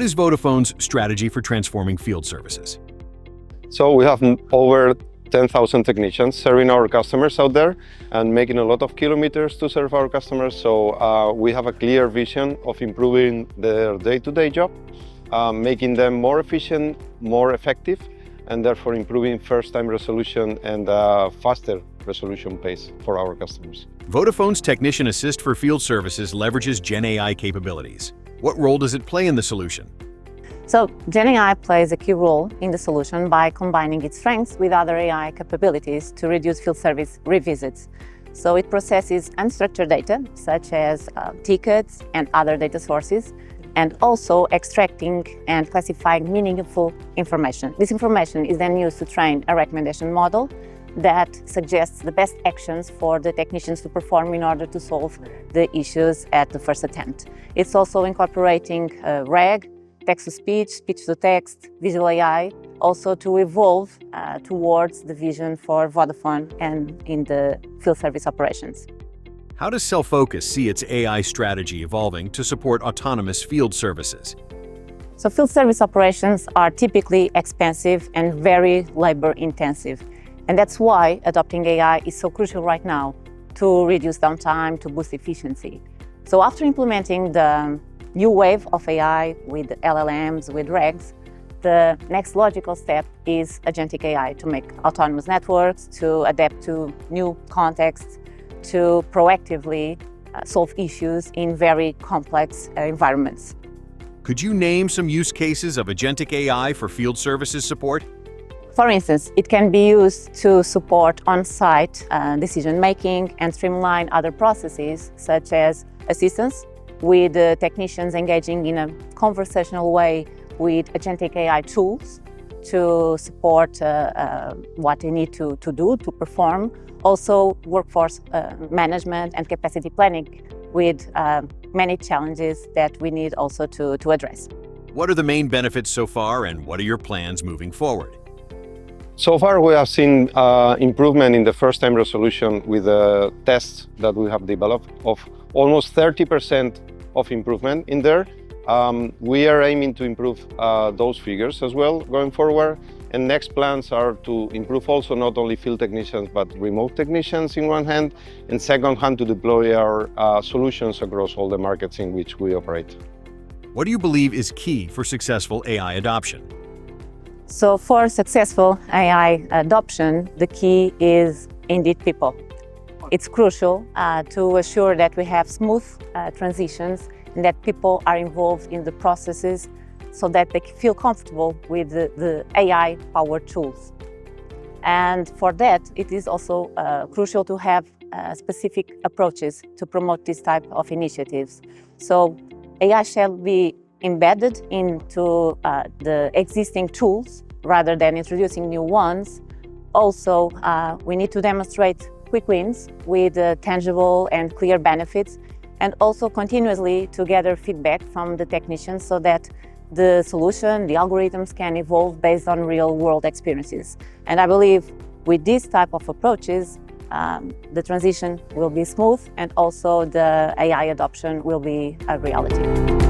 is Vodafone's strategy for transforming field services? So we have over 10,000 technicians serving our customers out there and making a lot of kilometers to serve our customers. So we have a clear vision of improving their day-to-day job, making them more efficient, more effective, and therefore improving first-time resolution and faster resolution pace for our customers. Vodafone's Technician Assist for Field Services leverages GenAI capabilities. What role does it play in the solution? So GenAI plays a key role in the solution by combining its strengths with other AI capabilities to reduce field service revisits. So it processes unstructured data, such as tickets and other data sources, and also extracting and classifying meaningful information. This information is then used to train a recommendation model that suggests the best actions for the technicians to perform in order to solve the issues at the first attempt. It's also incorporating RAG, text-to-speech, speech-to-text, visual AI, also to evolve towards the vision for Vodafone and in the field service operations. How does Celfocus see its AI strategy evolving to support autonomous field services? So field service operations are typically expensive and very labor-intensive. And that's why adopting AI is so crucial right now to reduce downtime, to boost efficiency. So after implementing the new wave of AI with LLMs, with RAGs, the next logical step is agentic AI to make autonomous networks, to adapt to new contexts, to proactively solve issues in very complex environments. Could you name some use cases of agentic AI for field services support? For instance, it can be used to support on-site decision-making and streamline other processes, such as assistance, with technicians engaging in a conversational way with agentic AI tools to support what they need to do, to perform. Also, workforce management and capacity planning with many challenges that we need also to address. What are the main benefits so far, and what are your plans moving forward? So far, we have seen improvement in the first-time resolution with the tests that we have developed of almost 30% of improvement in there. We are aiming to improve those figures as well going forward. And next plans are to improve also not only field technicians, but remote technicians in one hand, and second hand to deploy our solutions across all the markets in which we operate. What do you believe is key for successful AI adoption? So for successful AI adoption, the key is indeed people. It's crucial to assure that we have smooth transitions and that people are involved in the processes so that they feel comfortable with the AI-powered tools. And for that, it is also crucial to have specific approaches to promote this type of initiatives. So AI shall be embedded into the existing tools rather than introducing new ones. Also, we need to demonstrate quick wins with tangible and clear benefits, and also continuously to gather feedback from the technicians so that the solution, the algorithms can evolve based on real-world experiences. And I believe with these type of approaches, the transition will be smooth and also the AI adoption will be a reality.